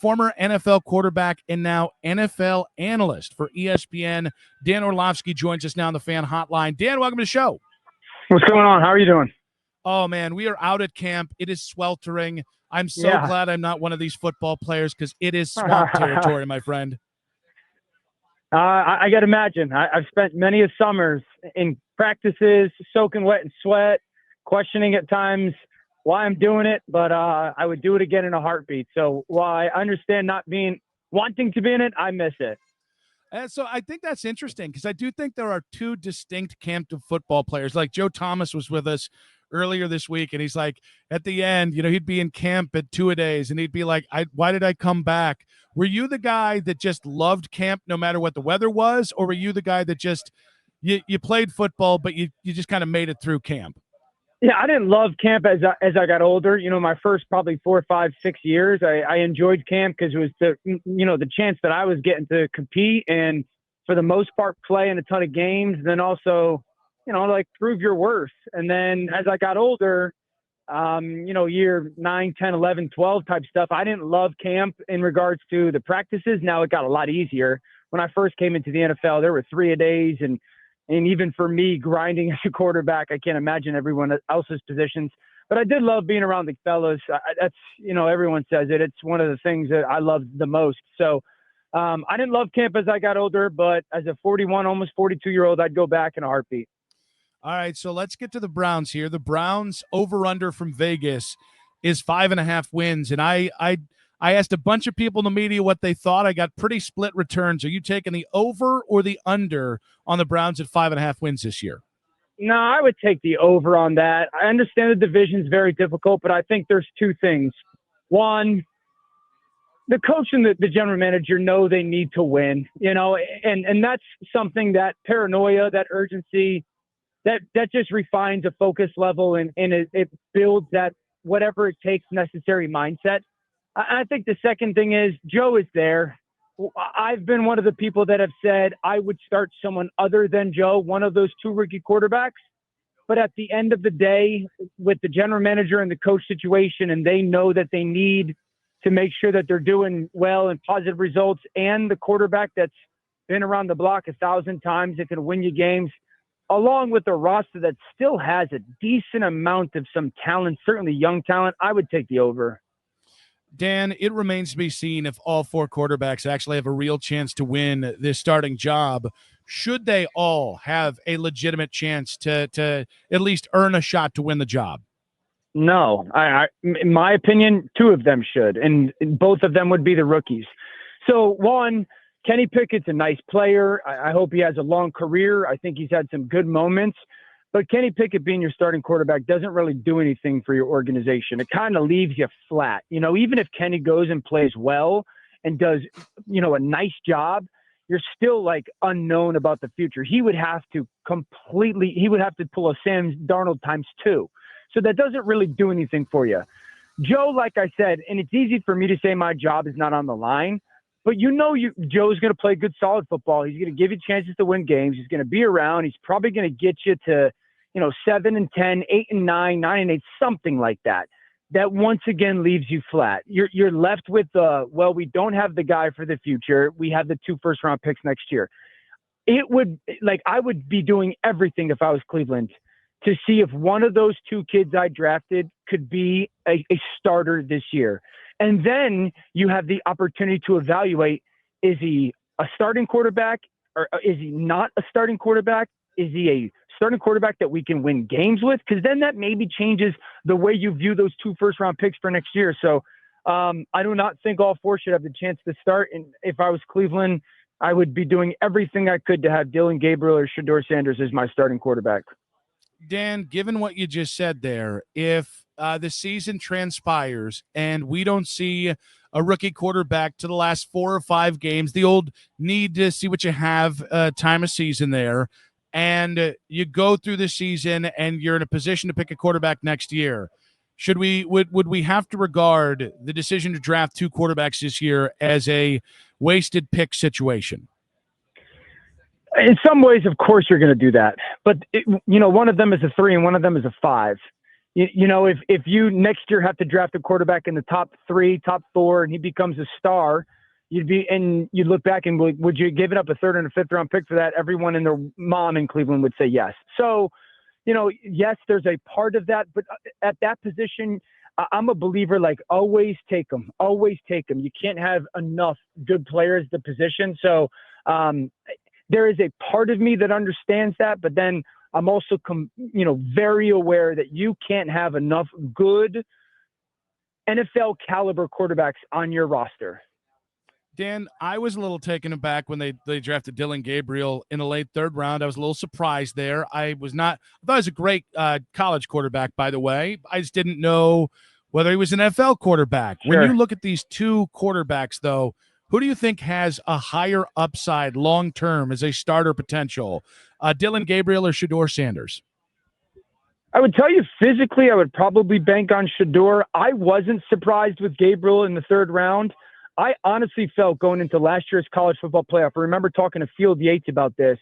former NFL quarterback and now NFL analyst for ESPN. Dan Orlovsky joins us now on the Fan Hotline. Dan, welcome to the show. What's going on? How are you doing? Oh, man, we are out at camp. It is sweltering. I'm so glad I'm not one of these football players because it is swamp territory, my friend. I got to imagine. I've spent many of summers in practices, soaking wet in sweat, questioning at times why I'm doing it, but I would do it again in a heartbeat. So while I understand not wanting to be in it, I miss it. And so I think that's interesting because I do think there are two distinct camp of football players. Like Joe Thomas was with us earlier this week, and he's like, at the end, he'd be in camp at 2-a-days, and he'd be like, why did I come back? Were you the guy that just loved camp no matter what the weather was, or were you the guy that just you played football, but you just kind of made it through camp? Yeah, I didn't love camp as I got older. My first probably 4, 5, 6 years, I enjoyed camp because it was the chance that I was getting to compete and for the most part play in a ton of games. And then also, prove your worth. And then as I got older, year 9, 10, 11, 12 type stuff, I didn't love camp in regards to the practices. Now it got a lot easier. When I first came into the NFL, there were 3-a-days and even for me, grinding as a quarterback, I can't imagine everyone else's positions. But I did love being around the fellas. That's, everyone says it. It's one of the things that I love the most. So I didn't love camp as I got older, but as a 41, almost 42-year-old, I'd go back in a heartbeat. All right, so let's get to the Browns here. The Browns over-under from Vegas is 5.5 wins. And I asked a bunch of people in the media what they thought. I got pretty split returns. Are you taking the over or the under on the Browns at 5.5 wins this year? No, I would take the over on that. I understand the division's very difficult, but I think there's two things. One, the coach and the general manager know they need to win, and that's something, that paranoia, that urgency, that just refines a focus level and it builds that whatever it takes necessary mindset. I think the second thing is Joe is there. I've been one of the people that have said I would start someone other than Joe, one of those two rookie quarterbacks. But at the end of the day, with the general manager and the coach situation, and they know that they need to make sure that they're doing well and positive results, and the quarterback that's been around the block 1,000 times that can win you games, along with a roster that still has a decent amount of some talent, certainly young talent, I would take the over. Dan, it remains to be seen if all four quarterbacks actually have a real chance to win this starting job. Should they all have a legitimate chance to at least earn a shot to win the job? No, in my opinion, two of them should, and both of them would be the rookies. So one, Kenny Pickett's a nice player. I hope he has a long career. I think he's had some good moments. But Kenny Pickett being your starting quarterback doesn't really do anything for your organization. It kind of leaves you flat. Even if Kenny goes and plays well and does, a nice job, you're still unknown about the future. He would have to pull a Sam Darnold times 2. So that doesn't really do anything for you. Joe, like I said, and it's easy for me to say my job is not on the line, but Joe's going to play good, solid football. He's going to give you chances to win games. He's going to be around. He's probably going to get you to 7-10, 8-9, 9-8, something like that. That once again leaves you flat. You're left with we don't have the guy for the future. We have the 2 first-round picks next year. I would be doing everything if I was Cleveland to see if one of those 2 kids I drafted could be a starter this year. And then you have the opportunity to evaluate, is he a starting quarterback or is he not a starting quarterback? Is he a starting quarterback that we can win games with? Because then that maybe changes the way you view those 2 first-round picks for next year. So I do not think all 4 should have the chance to start. And if I was Cleveland, I would be doing everything I could to have Dillon Gabriel or Shedeur Sanders as my starting quarterback. Dan, given what you just said there, if the season transpires and we don't see a rookie quarterback to the last 4 or 5 games, the old need to see what you have time of season there, and you go through the season and you're in a position to pick a quarterback next year, would we have to regard the decision to draft 2 quarterbacks this year as a wasted pick situation? In some ways, of course, you're going to do that. But, one of them is a 3 and one of them is a 5. if you next year have to draft a quarterback in the top 3, top 4, and he becomes a star, you'd look back and would you give it up a 3rd and a 5th round pick for that? Everyone and their mom in Cleveland would say yes. So, yes, there's a part of that, but at that position, I'm a believer, like, always take them. Always take them. You can't have enough good players at the position. So there is a part of me that understands that, but then I'm also, very aware that you can't have enough good NFL caliber quarterbacks on your roster. Dan, I was a little taken aback when they drafted Dillon Gabriel in the late 3rd round. I was a little surprised there. I thought he was a great college quarterback, by the way. I just didn't know whether he was an NFL quarterback. Sure. When you look at these two quarterbacks, though, who do you think has a higher upside long-term as a starter potential, Dillon Gabriel or Shedeur Sanders? I would tell you physically, I would probably bank on Shedeur. I wasn't surprised with Gabriel in the 3rd round. I honestly felt going into last year's college football playoff, I remember talking to Field Yates about this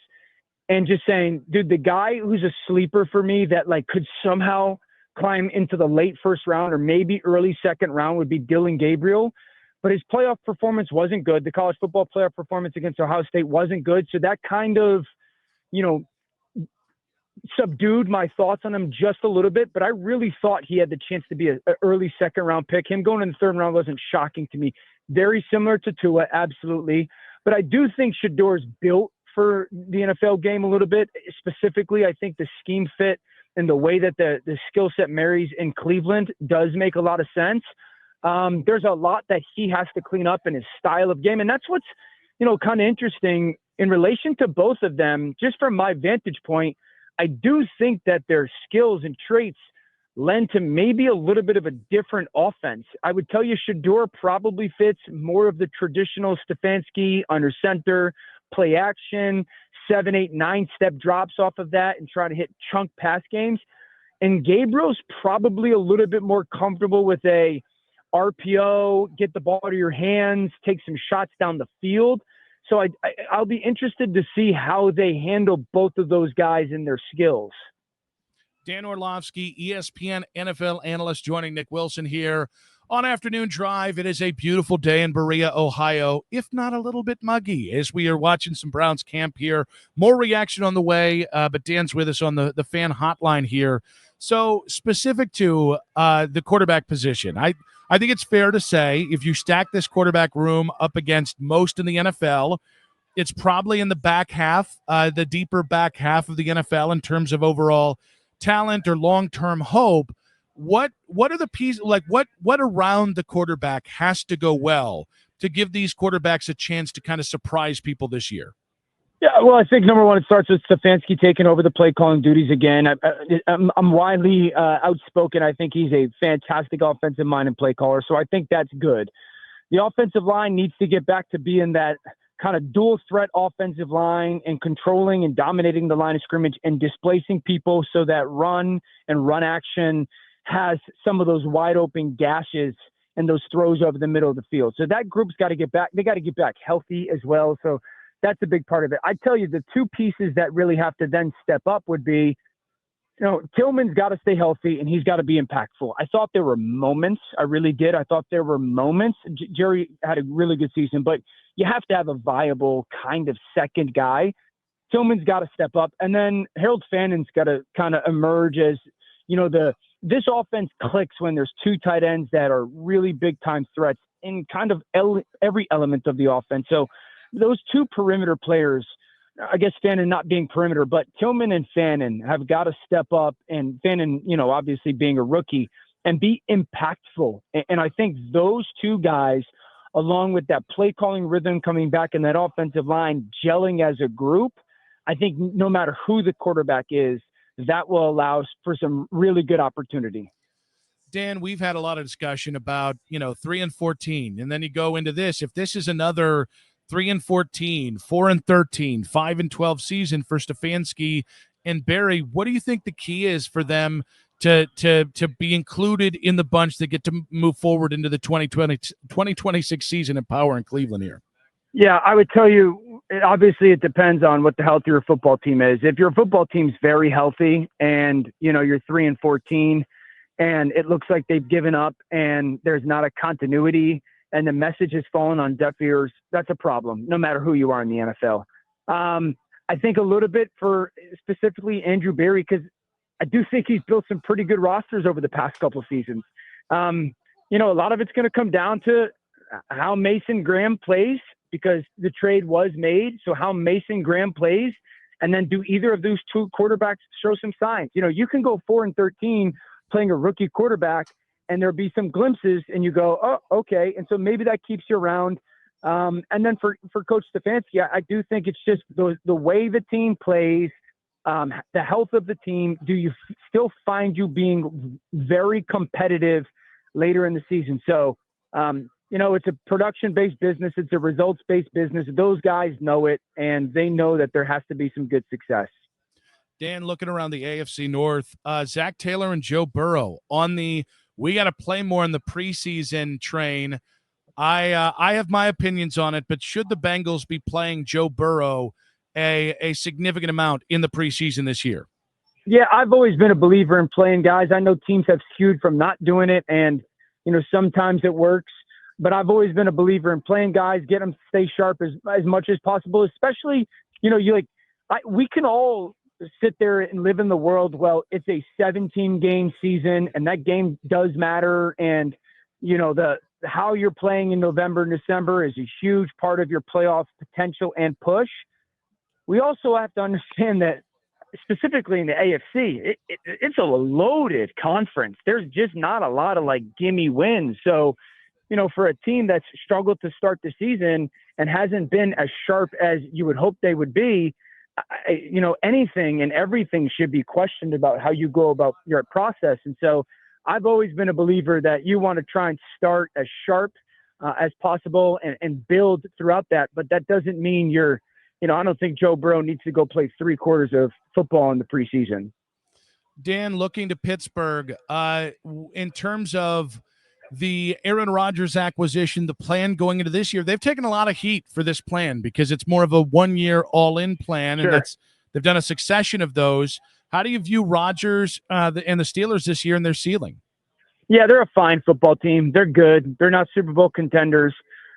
and just saying, dude, the guy who's a sleeper for me that like could somehow climb into the late 1st round or maybe early 2nd round would be Dillon Gabriel. But his playoff performance wasn't good. The college football playoff performance against Ohio State wasn't good. So that kind of, subdued my thoughts on him just a little bit. But I really thought he had the chance to be an early 2nd round pick. Him going in the 3rd round wasn't shocking to me. Very similar to Tua, absolutely. But I do think Shedeur's built for the NFL game a little bit. Specifically, I think the scheme fit and the way that the skill set marries in Cleveland does make a lot of sense. There's a lot that he has to clean up in his style of game. And that's what's, kind of interesting in relation to both of them. Just from my vantage point, I do think that their skills and traits lend to maybe a little bit of a different offense. I would tell you Shedeur probably fits more of the traditional Stefanski under center, play action, 7, 8, 9-step drops off of that and try to hit chunk pass games. And Gabriel's probably a little bit more comfortable with a RPO, get the ball to your hands, take some shots down the field. So I'll be interested to see how they handle both of those guys and their skills. Dan Orlovsky, ESPN NFL analyst, joining Nick Wilson here on Afternoon Drive. It is a beautiful day in Berea, Ohio, if not a little bit muggy, as we are watching some Browns camp here. More reaction on the way, but Dan's with us on the fan hotline here. So specific to the quarterback position, I think it's fair to say if you stack this quarterback room up against most in the NFL, it's probably in the back half, the deeper back half of the NFL in terms of overall talent or long-term hope. What are the pieces, like what around the quarterback has to go well to give these quarterbacks a chance to kind of surprise people this year? Yeah, well, I think number one, it starts with Stefanski taking over the play calling duties again. I'm widely outspoken. I think he's a fantastic offensive mind and play caller, so I think that's good. The offensive line needs to get back to being that kind of dual threat offensive line and controlling and dominating the line of scrimmage and displacing people so that run and run action has some of those wide open gashes and those throws over the middle of the field. So that group's got to get back. They got to get back healthy as well. So that's a big part of it. I tell you, the two pieces that really have to then step up would be, Tillman's got to stay healthy and he's got to be impactful. I thought there were moments. I really did. I thought there were moments. Jerry had a really good season, but you have to have a viable kind of second guy. Tillman's got to step up. And then Harold Fannon's got to kind of emerge as, this offense clicks when there's two tight ends that are really big time threats in kind of every element of the offense. So those two perimeter players, I guess Fannin not being perimeter, but Tillman and Fannin have got to step up, and Fannin, obviously being a rookie, and be impactful. And I think those two guys, along with that play calling rhythm coming back in that offensive line, gelling as a group, I think no matter who the quarterback is, that will allow for some really good opportunity. Dan, we've had a lot of discussion about, 3-14, and then you go into this. If this is another 3-14, 4-13, 5-12 season for Stefanski and Barry, what do you think the key is for them to be included in the bunch that get to move forward into the 2026 season in power in Cleveland here? Yeah, I would tell you, obviously it depends on what the health of your football team is. If your football team's very healthy and, you're 3-14, and it looks like they've given up and there's not a continuity and the message has fallen on deaf ears, that's a problem, no matter who you are in the NFL. I think a little bit for specifically Andrew Berry, because I do think he's built some pretty good rosters over the past couple of seasons. A lot of it's going to come down to how Mason Graham plays, because the trade was made. So how Mason Graham plays, and then do either of those two quarterbacks show some signs? You can go 4-13 playing a rookie quarterback, and there'll be some glimpses, and you go, oh, okay. And so maybe that keeps you around. And then for Coach Stefanski, I do think it's just the way the team plays, the health of the team. Do you still find you being very competitive later in the season? So, it's a production-based business. It's a results-based business. Those guys know it, and they know that there has to be some good success. Dan, looking around the AFC North, Zach Taylor and Joe Burrow on the we got to play more in the preseason train. I have my opinions on it, but should the Bengals be playing Joe Burrow a significant amount in the preseason this year? Yeah, I've always been a believer in playing guys. I know teams have skewed from not doing it, and sometimes it works. But I've always been a believer in playing guys, get them to stay sharp as much as possible. Especially, we can all sit there and live in the world. Well, it's a 17-game season, and that game does matter. And how you're playing in November and December is a huge part of your playoff potential and push. We also have to understand that, specifically in the AFC, it's a loaded conference. There's just not a lot of gimme wins. So, for a team that's struggled to start the season and hasn't been as sharp as you would hope they would be, anything and everything should be questioned about how you go about your process. And so I've always been a believer that you want to try and start as sharp as possible and build throughout that. But that doesn't mean I don't think Joe Burrow needs to go play 3 quarters of football in the preseason. Dan, looking to Pittsburgh, in terms of the Aaron Rodgers acquisition, the plan going into this year, they've taken a lot of heat for this plan because it's more of a 1-year all-in plan, and they've done a succession of those. How do you view Rodgers and the Steelers this year and their ceiling? Yeah, they're a fine football team. They're good. They're not Super Bowl contenders.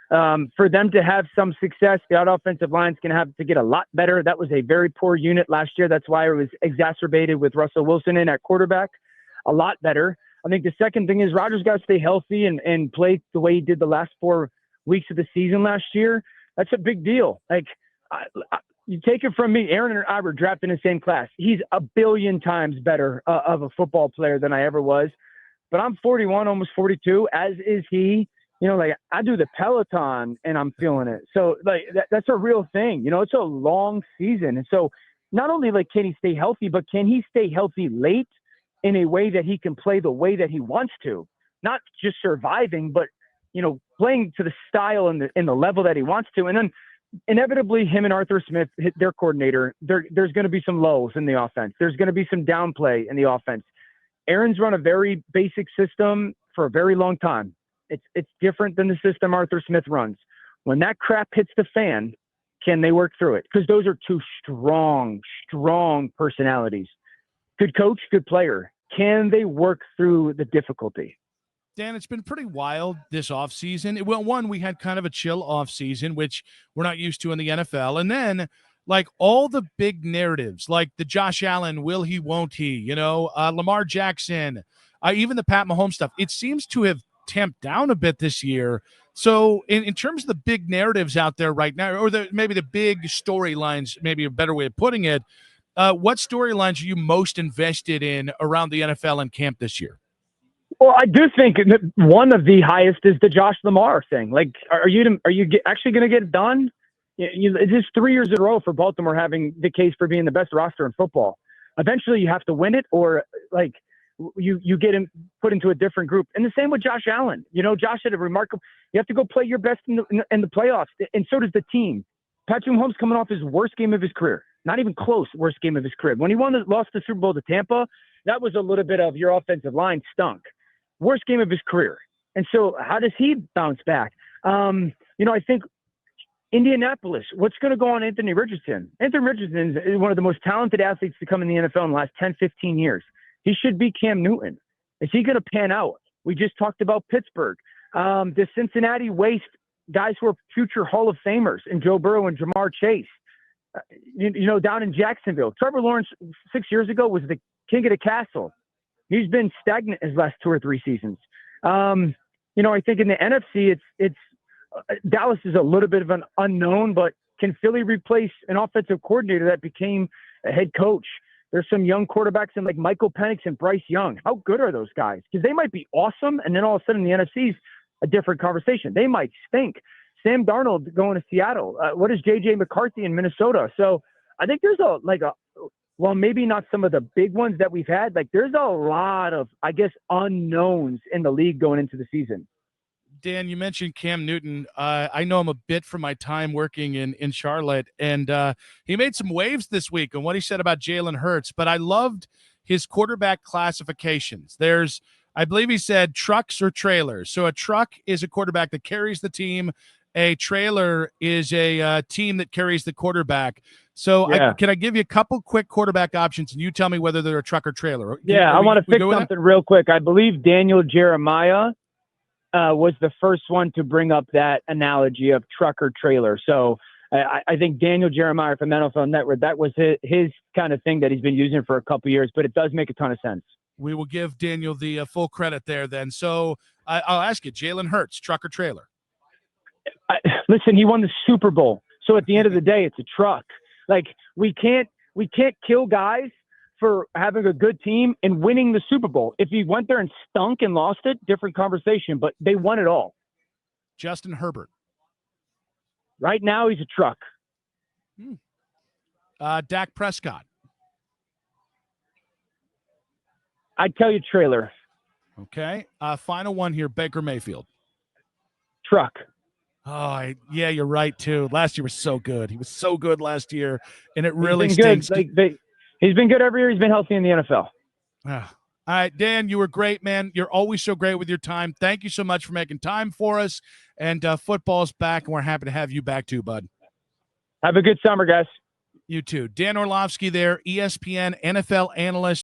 For them to have some success, the offensive line's going to have to get a lot better. That was a very poor unit last year. That's why it was exacerbated with Russell Wilson in at quarterback. A lot better. I think the second thing is Rodgers got to stay healthy and play the way he did the last 4 weeks of the season last year. That's a big deal. You take it from me, Aaron and I were drafted in the same class. He's a billion times better of a football player than I ever was. But I'm 41, almost 42, as is he. I do the Peloton and I'm feeling it. So that's a real thing. It's a long season. And so not only can he stay healthy, but can he stay healthy late in a way that he can play the way that he wants to, not just surviving, but, playing to the style and the level that he wants to. And then inevitably him and Arthur Smith, their coordinator, there's going to be some lows in the offense. There's going to be some downplay in the offense. Aaron's run a very basic system for a very long time. It's different than the system Arthur Smith runs. When that crap hits the fan, can they work through it? Because those are two strong personalities. Good coach, good player. Can they work through the difficulty? Dan, it's been pretty wild this offseason. Well, one, we had kind of a chill offseason, which we're not used to in the NFL. And then, all the big narratives, like the Josh Allen, will he, won't he, Lamar Jackson, even the Pat Mahomes stuff, it seems to have tamped down a bit this year. So in terms of the big narratives out there right now, or maybe the big storylines, maybe a better way of putting it, what storylines are you most invested in around the NFL and camp this year? Well, I do think that one of the highest is the Josh Lamar thing. Are you actually going to get it done? It's just 3 years in a row for Baltimore having the case for being the best roster in football. Eventually, you have to win it, or you get him put into a different group. And the same with Josh Allen. Josh had a remarkable. You have to go play your best in the playoffs, and so does the team. Patrick Mahomes coming off his worst game of his career. Not even close, worst game of his career. When he lost the Super Bowl to Tampa, that was a little bit of your offensive line stunk. Worst game of his career. And so how does he bounce back? I think Indianapolis, what's going to go on Anthony Richardson? Anthony Richardson is one of the most talented athletes to come in the NFL in the last 10, 15 years. He should be Cam Newton. Is he going to pan out? We just talked about Pittsburgh. Does Cincinnati waste guys who are future Hall of Famers and Joe Burrow and Jamar Chase? Down in Jacksonville, Trevor Lawrence 6 years ago was the king of the castle. He's been stagnant his last 2 or 3 seasons. I think in the NFC, it's Dallas is a little bit of an unknown, but can Philly replace an offensive coordinator that became a head coach? There's some young quarterbacks in like Michael Penix and Bryce Young. How good are those guys? Because they might be awesome, and then all of a sudden the NFC's a different conversation. They might stink. Sam Darnold going to Seattle. What is J.J. McCarthy in Minnesota? So I think there's maybe not some of the big ones that we've had. Like there's a lot of, I guess, unknowns in the league going into the season. Dan, you mentioned Cam Newton. I know him a bit from my time working in Charlotte, and he made some waves this week on what he said about Jalen Hurts, but I loved his quarterback classifications. I believe he said trucks or trailers. So a truck is a quarterback that carries the team. A trailer is a team that carries the quarterback. So yeah. Can I give you a couple quick quarterback options, and you tell me whether they're a truck or trailer? I want to fix something real quick. I believe Daniel Jeremiah was the first one to bring up that analogy of truck or trailer. So I think Daniel Jeremiah from NFL Network, that was his kind of thing that he's been using for a couple of years, but it does make a ton of sense. We will give Daniel the full credit there then. So I'll ask you, Jalen Hurts, truck or trailer? Listen, he won the Super Bowl. So at the end of the day, it's a truck. Like we can't kill guys for having a good team and winning the Super Bowl. If he went there and stunk and lost it, different conversation, but they won it all. Justin Herbert. Right now, he's a truck. Dak Prescott. I'd tell you trailer. Okay. Final one here, Baker Mayfield. Truck. Oh, yeah, you're right, too. Last year was so good. He was so good last year, and it really stinks. He's been good every year. He's been healthy in the NFL. All right, Dan, you were great, man. You're always so great with your time. Thank you so much for making time for us. And football's back, and we're happy to have you back, too, bud. Have a good summer, guys. You too. Dan Orlovsky there, ESPN NFL analyst.